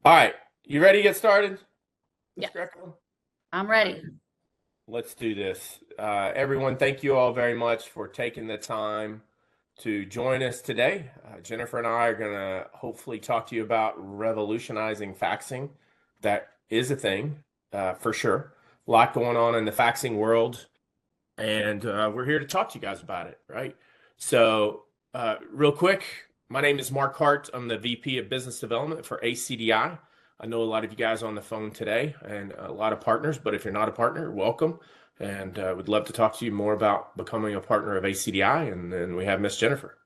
All right, you ready to get started, Ms. Yeah, Greco? I'm ready. Let's do this. Everyone, thank you all very much for taking the time to join us today. Jennifer and I are going to hopefully talk to you about revolutionizing faxing. That is a thing, for sure. A lot going on in the faxing world, and we're here to talk to you guys about it, right? So, real quick, my name is Mark Hart. I'm the VP of Business Development for ACDI. I know a lot of you guys on the phone today and a lot of partners, but if you're not a partner, welcome. And would love to talk to you more about becoming a partner of ACDI. And then we have Miss Jennifer.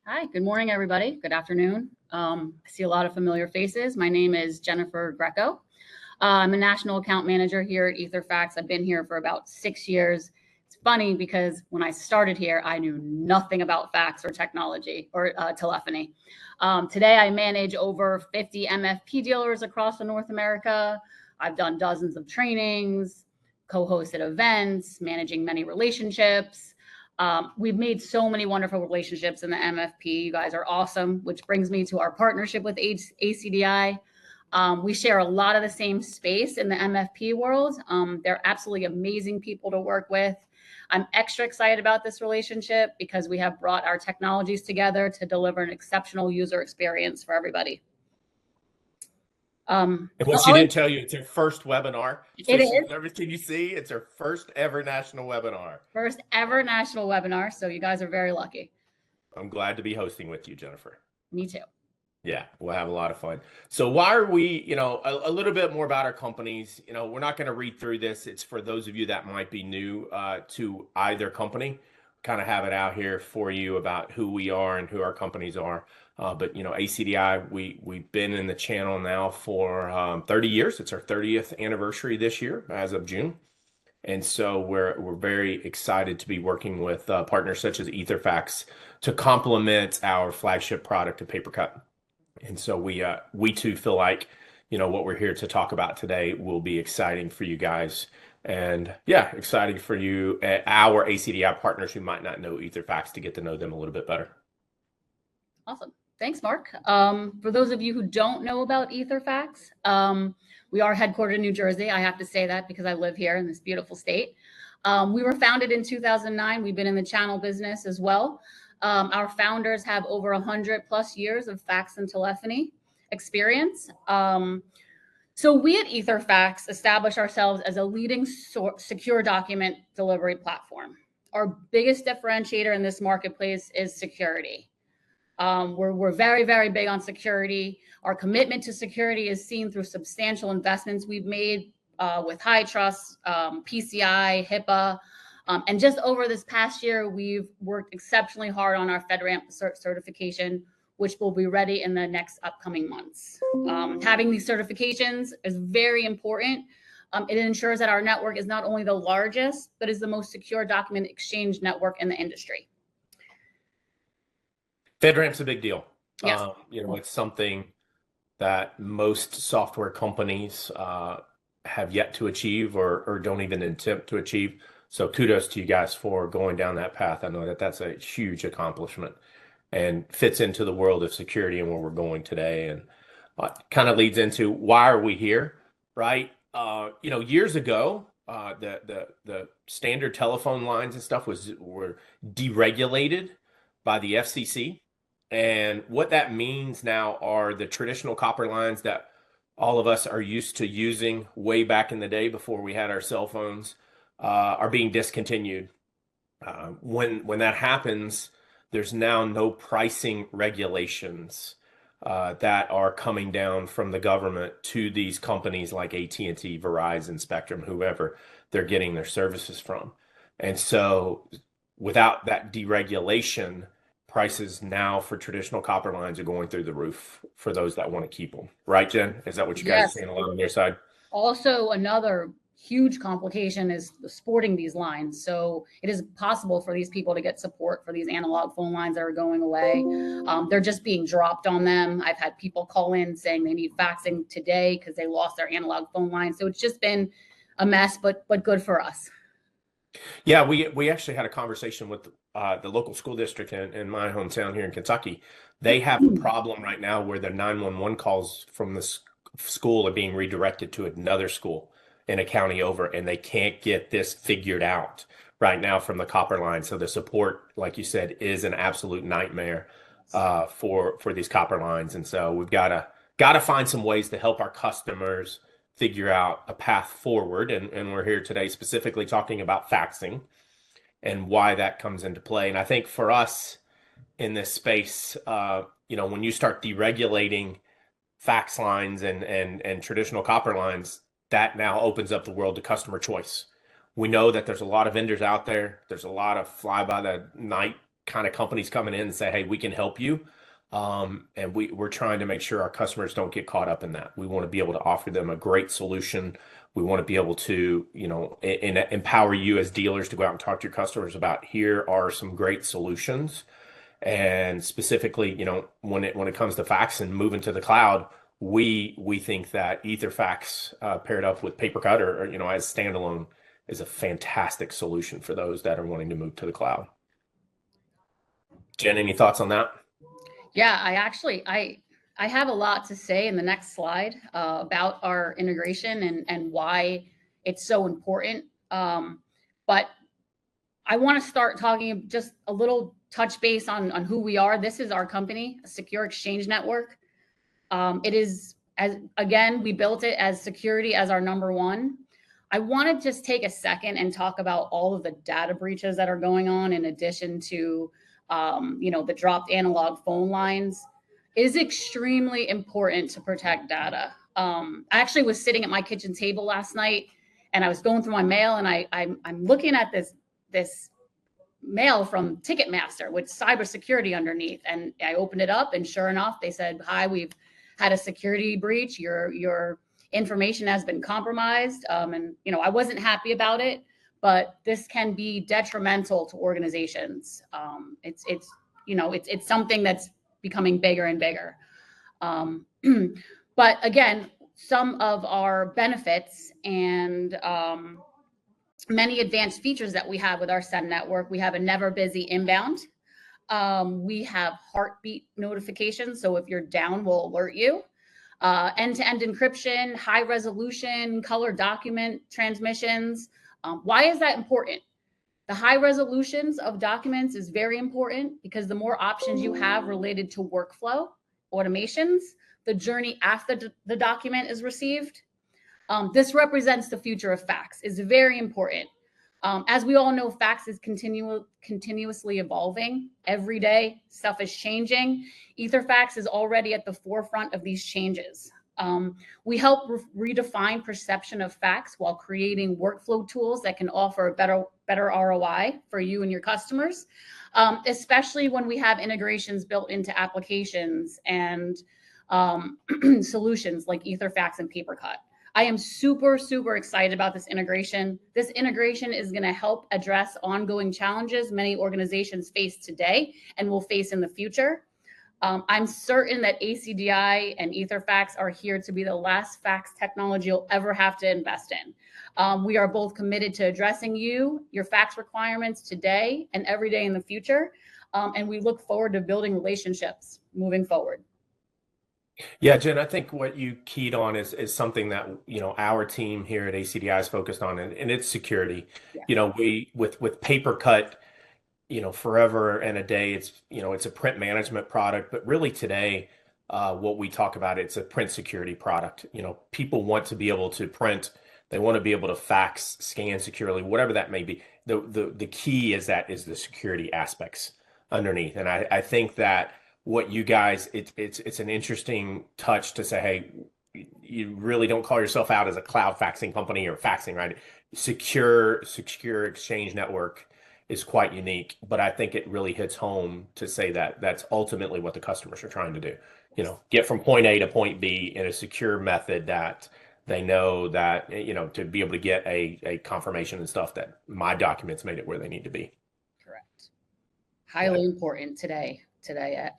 Hi, good morning, everybody. Good afternoon. I see a lot of familiar faces. My name is Jennifer Greco. I'm a national account manager here at ETHERFAX. I've been here for about 6 years. It's funny because when I started here, I knew nothing about fax or technology or telephony. Today, I manage over 50 MFP dealers across North America. I've done dozens of trainings, co-hosted events, managing many relationships. We've made so many wonderful relationships in the MFP. You guys are awesome, which brings me to our partnership with ACDI. We share a lot of the same space in the MFP world. They're absolutely amazing people to work with. I'm extra excited about this relationship because we have brought our technologies together to deliver an exceptional user experience for everybody. And what she didn't tell you, it's her first webinar. So it is. Everything you see, it's her first ever national webinar. First ever national webinar. So you guys are very lucky. I'm glad to be hosting with you, Jennifer. Me too. Yeah, we'll have a lot of fun. So why are we, a little bit more about our companies. We're not going to read through this. It's for those of you that might be new to either company. Kind of have it out here for you about who we are and who our companies are. But ACDI, we've been in the channel now for 30 years. It's our 30th anniversary this year as of June. And so we're very excited to be working with partners such as ETHERFAX to complement our flagship product of PaperCut. And so we too feel like, what we're here to talk about today will be exciting for you guys. And yeah, exciting for you, our ACDI partners who might not know ETHERFAX, to get to know them a little bit better. Awesome. Thanks, Mark. For those of you who don't know about ETHERFAX, we are headquartered in New Jersey. I have to say that because I live here in this beautiful state. We were founded in 2009. We've been in the channel business as well. Our founders have over 100+ years of fax and telephony experience. So we at ETHERFAX established ourselves as a leading secure document delivery platform. Our biggest differentiator in this marketplace is security. We're very, very big on security. Our commitment to security is seen through substantial investments we've made with HITRUST, PCI, HIPAA. And just over this past year, we've worked exceptionally hard on our FedRAMP certification, which will be ready in the next upcoming months. Having these certifications is very important. It ensures that our network is not only the largest, but is the most secure document exchange network in the industry. FedRAMP's a big deal. Yes. It's something that most software companies have yet to achieve or don't even attempt to achieve. So kudos to you guys for going down that path. I know that that's a huge accomplishment and fits into the world of security and where we're going today. And kind of leads into why are we here, right? Years ago, the standard telephone lines and stuff were deregulated by the FCC. And what that means now are the traditional copper lines that all of us are used to using way back in the day before we had our cell phones are being discontinued. When that happens, there's now no pricing regulations that are coming down from the government to these companies like AT&T, Verizon, Spectrum, whoever they're getting their services from. And so without that deregulation, prices now for traditional copper lines are going through the roof for those that want to keep them. Right, Jen? Is that what you guys are seeing a lot on your side? Also, another huge complication is sporting these lines. So it is possible for these people to get support for these analog phone lines that are going away. They're just being dropped on them. I've had people call in saying they need faxing today because they lost their analog phone line. So it's just been a mess, but good for us. Yeah, we actually had a conversation with the local school district in my hometown here in Kentucky. They have a problem right now where their 911 calls school are being redirected to another school in a county over, and they can't get this figured out right now from the copper line. So the support, like you said, is an absolute nightmare for these copper lines. And so we've got to find some ways to help our customers figure out a path forward. And we're here today specifically talking about faxing and why that comes into play. And I think for us in this space, when you start deregulating fax lines and traditional copper lines, that now opens up the world to customer choice. We know that there's a lot of vendors out there. There's a lot of fly by the night kind of companies coming in and say, hey, we can help you. And we're trying to make sure our customers don't get caught up in that. We want to be able to offer them a great solution. We want to be able to, empower you as dealers to go out and talk to your customers about, here are some great solutions. And specifically, when it comes to fax and moving to the cloud, we think that ETHERFAX paired up with PaperCut or as standalone is a fantastic solution for those that are wanting to move to the cloud. Jen, any thoughts on that? Yeah, I have a lot to say in the next slide about our integration and why it's so important. But I want to start talking just a little touch base on who we are. This is our company, a Secure Exchange Network. It is, again, we built it as security as our number one. I want to just take a second and talk about all of the data breaches that are going on in addition to the dropped analog phone lines. It is extremely important to protect data. I actually was sitting at my kitchen table last night and I was going through my mail and I'm looking at this mail from Ticketmaster with cybersecurity underneath. And I opened it up and sure enough, they said, hi, we've had a security breach. Your information has been compromised. And I wasn't happy about it, but this can be detrimental to organizations. It's something that's becoming bigger and bigger. But again, some of our benefits and many advanced features that we have with our Send network, we have a never busy inbound. We have heartbeat notifications. So if you're down, we'll alert you. End-to-end encryption, high resolution, color document transmissions. Why is that important? The high resolutions of documents is very important because the more options you have related to workflow, automations, the journey after the document is received. This represents the future of fax. It's very important. As we all know, fax is continuously evolving. Every day, stuff is changing. EtherFax is already at the forefront of these changes. We help redefine perception of fax while creating workflow tools that can offer a better ROI for you and your customers, especially when we have integrations built into applications and solutions like EtherFax and PaperCut. I am super, super excited about this integration. This integration is going to help address ongoing challenges many organizations face today and will face in the future. I'm certain that ACDI and ETHERFAX are here to be the last fax technology you'll ever have to invest in. We are both committed to addressing your fax requirements today and every day in the future. And we look forward to building relationships moving forward. Yeah, Jen, I think what you keyed on is something that, our team here at ACDI is focused on, and it's security. Yeah. We with PaperCut, forever and a day, it's a print management product, but really today, what we talk about, it's a print security product. People want to be able to print, they want to be able to fax, scan securely, whatever that may be. The key is the security aspects underneath. And I think that what you guys, it's an interesting touch to say, hey, you really don't call yourself out as a cloud faxing company or faxing, right? Secure Exchange Network is quite unique, but I think it really hits home to say that that's ultimately what the customers are trying to do. Get from point A to point B in a secure method that they know that, to be able to get a confirmation and stuff that my documents made it where they need to be. Correct. Highly important today.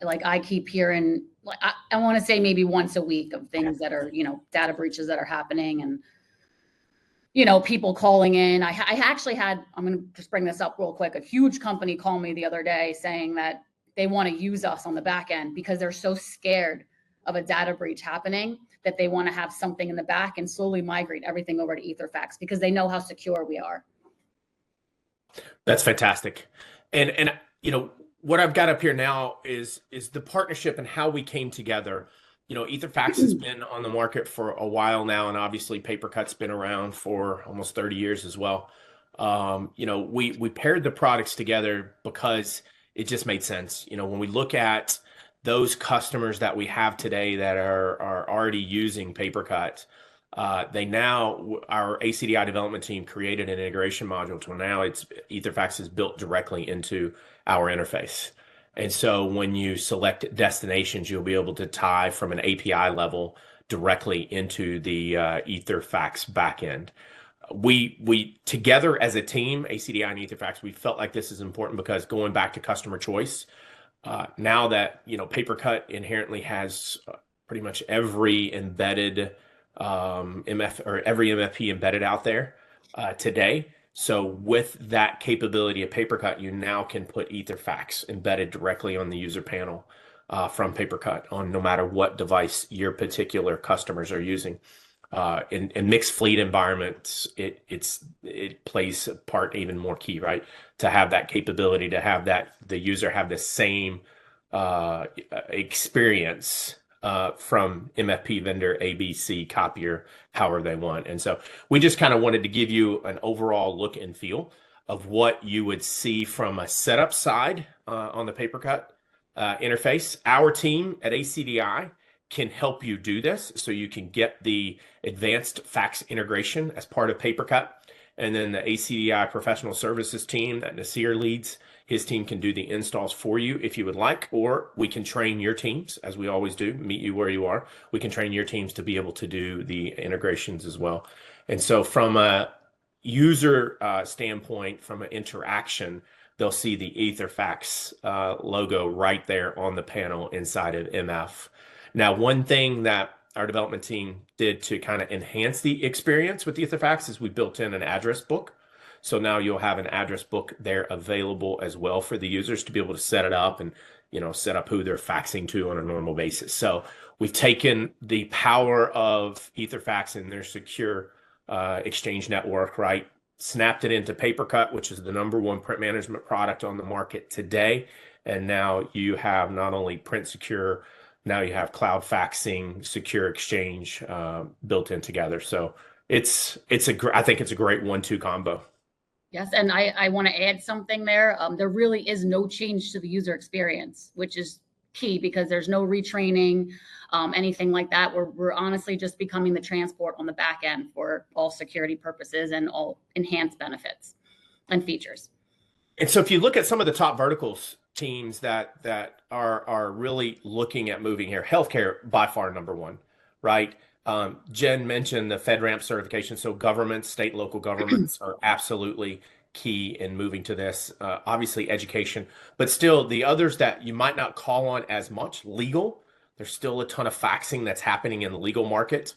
Like I keep hearing, like I want to say maybe once a week of things that are, data breaches that are happening and, people calling in. I actually had, I'm going to just bring this up real quick. A huge company called me the other day saying that they want to use us on the back end because they're so scared of a data breach happening that they want to have something in the back and slowly migrate everything over to EtherFAX because they know how secure we are. That's fantastic. And what I've got up here now is the partnership and how we came together. EtherFAX has been on the market for a while now, and obviously PaperCut's been around for almost 30 years as well. We paired the products together because it just made sense. When we look at those customers that we have today that are already using PaperCut, our ACDI development team created an integration module to now EtherFAX is built directly into our interface. And so when you select destinations, you'll be able to tie from an API level directly into the EtherFAX backend. We together as a team, ACDI and ETHERFAX, we felt like this is important because going back to customer choice, now that PaperCut inherently has pretty much every embedded every MFP embedded out there today. So with that capability of PaperCut, you now can put EtherFAX embedded directly on the user panel from PaperCut on no matter what device your particular customers are using. In mixed fleet environments, it plays a part even more key, right? To have that capability, to have the user have the same experience from MFP vendor ABC copier however they want. And so we just kind of wanted to give you an overall look and feel of what you would see from a setup side on the PaperCut interface. Our team at ACDI can help you do this so you can get the advanced fax integration as part of PaperCut. And then the ACDI professional services team that Nasir leads, his team can do the installs for you if you would like, or we can train your teams, as we always do, meet you where you are. We can train your teams to be able to do the integrations as well. And so from a user standpoint, from an interaction, they'll see the EtherFAX logo right there on the panel inside of MF. Now, one thing that our development team did to kind of enhance the experience with EtherFAX is we built in an address book. So now you'll have an address book there available as well for the users to be able to set it up and set up who they're faxing to on a normal basis. So we've taken the power of EtherFAX and their secure exchange network, right? Snapped it into PaperCut, which is the #1 print management product on the market today. And now you have not only print secure, now you have cloud faxing, secure exchange built in together. So I think it's a great 1-2 combo. Yes, and I want to add something there. There really is no change to the user experience, which is key because there's no retraining, anything like that. We're honestly just becoming the transport on the back end for all security purposes and all enhanced benefits and features. And so if you look at some of the top verticals teams that are really looking at moving here, healthcare by far #1, right? Jen mentioned the FedRAMP certification. So governments, state, local governments are absolutely key in moving to this. Obviously education, but still the others that you might not call on as much, legal, there's still a ton of faxing that's happening in the legal market.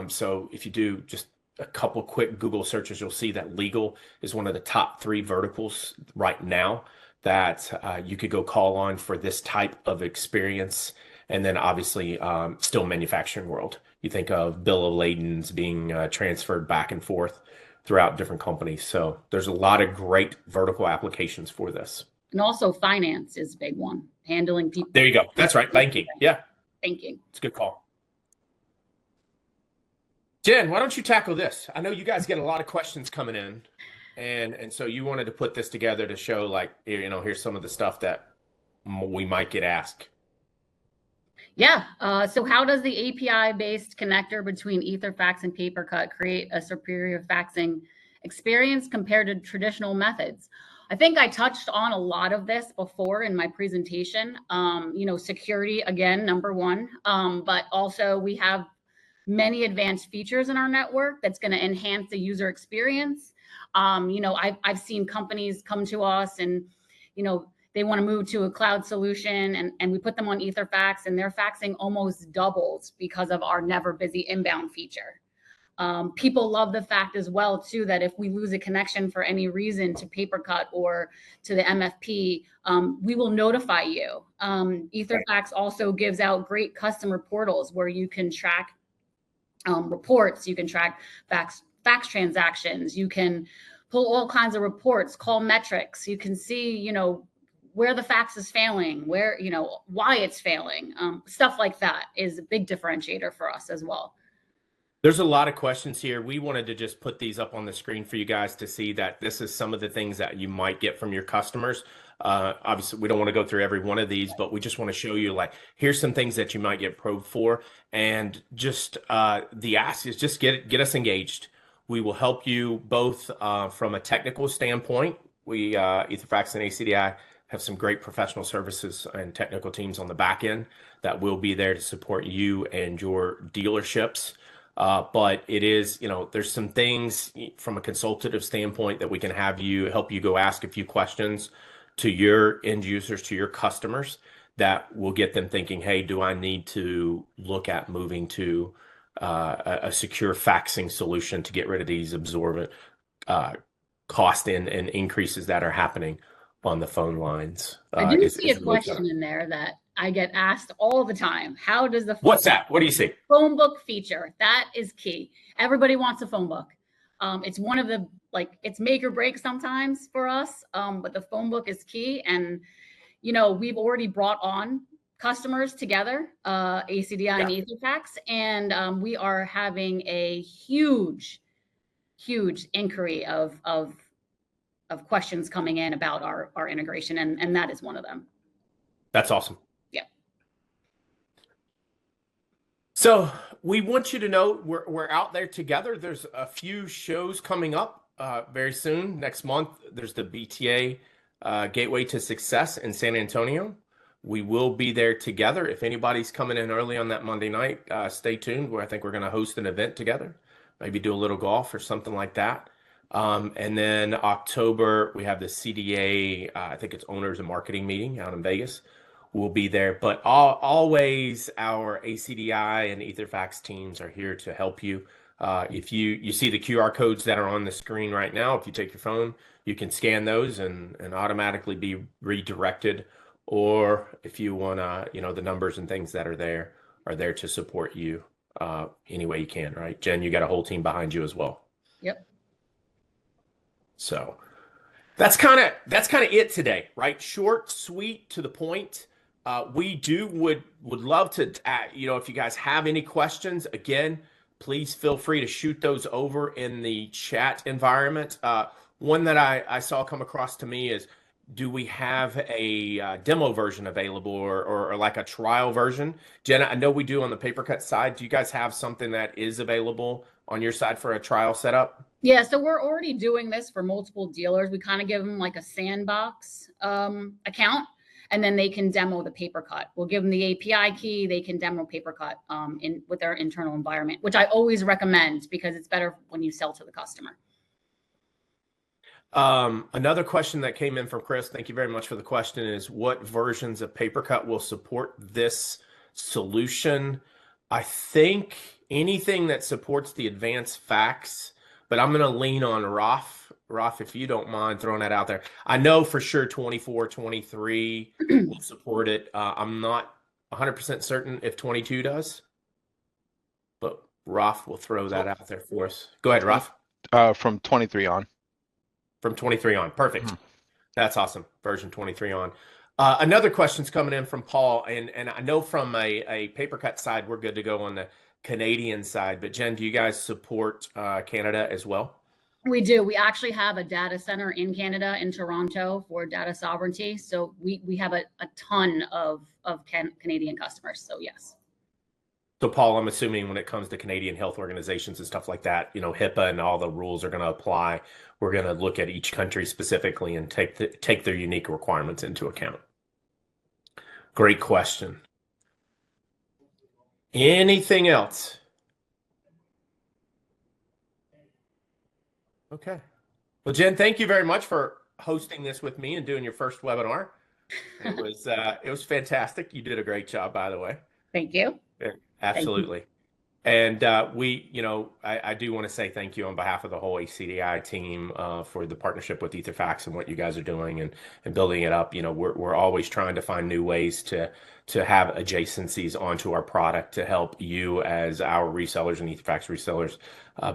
So if you do just a couple quick Google searches, you'll see that legal is one of the top 3 verticals right now that you could go call on for this type of experience. And then obviously still manufacturing world. You think of bill of ladings being transferred back and forth throughout different companies. So there's a lot of great vertical applications for this. And also finance is a big one, handling people. There you go. That's right. Banking. Yeah. Banking. It's a good call. Jen, why don't you tackle this? I know you guys get a lot of questions coming in. And so you wanted to put this together to show like, here's some of the stuff that we might get asked. Yeah. So how does the API-based connector between EtherFAX and PaperCut create a superior faxing experience compared to traditional methods? I think I touched on a lot of this before in my presentation. Security, again, #1. But also we have many advanced features in our network that's going to enhance the user experience. I've seen companies come to us and, they want to move to a cloud solution and we put them on EtherFAX and their faxing almost doubles because of our never busy inbound feature. People love the fact as well, too, that if we lose a connection for any reason to PaperCut or to the MFP, we will notify you. EtherFax also gives out great customer portals where you can track reports, you can track fax transactions, you can pull all kinds of reports, call metrics, you can see, you know, where the fax is failing, where, you know, why it's failing. Stuff like that is a big differentiator for us as well. There's a lot of questions here. We wanted to just put these up on the screen for you guys to see that this is some of the things that you might get from your customers. Obviously, we don't want to go through every one of these, but we just want to show you, like, here's some things that you might get probed for. And just the ask is just get us engaged. We will help you both from a technical standpoint. We, ETHERFAX and ACDI, have some great professional services and technical teams on the back end that will be there to support you and your dealerships. But it is, you know, there's some things from a consultative standpoint that we can help you go ask a few questions to your end users, to your customers, that will get them thinking, hey, do I need to look at moving to a secure faxing solution to get rid of these absorbent cost and increases that are happening on the phone lines? I do see a question in there that I get asked all the time. How does the What's that? What do you see? Phone book feature. That is key. Everybody wants a phone book. It's one of the, like, it's make or break sometimes for us, but the phone book is key. And, you know, we've already brought on customers together, ACDI and ETHERFAX, and we are having a huge inquiry of questions coming in about our integration, and that is one of them. That's awesome. Yeah. So we want you to know we're out there together. There's a few shows coming up very soon. Next month, there's the BTA Gateway to Success in San Antonio. We will be there together. If anybody's coming in early on that Monday night, stay tuned. I think we're going to host an event together, maybe do a little golf or something like that. And then October, we have the CDA, I think it's owners and marketing meeting out in Vegas. We'll be there, but always our ACDI and EtherFax teams are here to help you. If you see the QR codes that are on the screen right now, if you take your phone, you can scan those and automatically be redirected. Or if you want to, you know, the numbers and things that are there to support you any way you can, right? Jen, you got a whole team behind you as well. Yep. So that's kind of it today, right? Short, sweet, to the point. We would love to, you know, if you guys have any questions, again, please feel free to shoot those over in the chat environment. One that I saw come across to me is, do we have a demo version available or like a trial version? Jenna, I know we do on the PaperCut side. Do you guys have something that is available on your side for a trial setup? Yeah, so we're already doing this for multiple dealers. We kind of give them like a sandbox account, and then they can demo the PaperCut. We'll give them the API key. They can demo PaperCut with their internal environment, which I always recommend because it's better when you sell to the customer. Another question that came in from Chris, thank you very much for the question, is what versions of PaperCut will support this solution? I think anything that supports the advanced fax, but I'm going to lean on Raf. Raf, if you don't mind throwing that out there. I know for sure 24, 23 will support it. I'm not 100% certain if 22 does, but Raf will throw that out there for us. Go ahead, Raf. From 23 on. From 23 on. Perfect. That's awesome. Version 23 on. Another question's coming in from Paul, and I know from a PaperCut side, we're good to go on the Canadian side, but Jen, do you guys support Canada as well? We do. We actually have a data center in Canada, in Toronto, for data sovereignty. So we have a ton of Canadian customers. So yes. So Paul, I'm assuming when it comes to Canadian health organizations and stuff like that, you know, HIPAA and all the rules are going to apply. We're going to look at each country specifically and take their unique requirements into account. Great question. Anything else? Okay. Well, Jen, thank you very much for hosting this with me and doing your first webinar. It was fantastic. You did a great job, by the way. Thank you. Yeah, absolutely. And I do want to say thank you on behalf of the whole ACDI team for the partnership with EtherFax and what you guys are doing and building it up. We're always trying to find new ways to have adjacencies onto our product to help you as our resellers and EtherFax resellers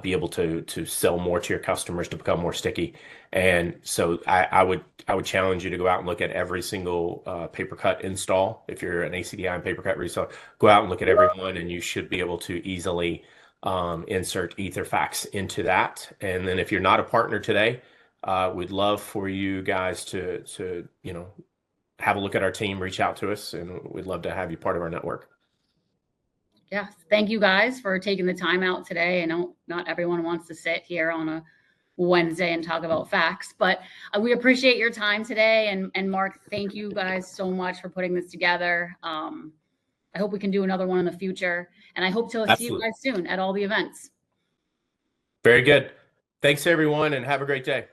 be able to sell more to your customers, to become more sticky. And so I would challenge you to go out and look at every single PaperCut install. If you're an ACDI and PaperCut reseller, go out and look at everyone, and you should be able to easily insert EtherFax into that. And then if you're not a partner today, we'd love for you guys to have a look at our team, reach out to us, and we'd love to have you part of our network. Yeah, thank you guys for taking the time out today. I know not everyone wants to sit here on a Wednesday and talk about fax, but we appreciate your time today. And Mark, thank you guys so much for putting this together. I hope we can do another one in the future, and I hope to see you guys soon at all the events. Very good. Thanks, everyone, and have a great day.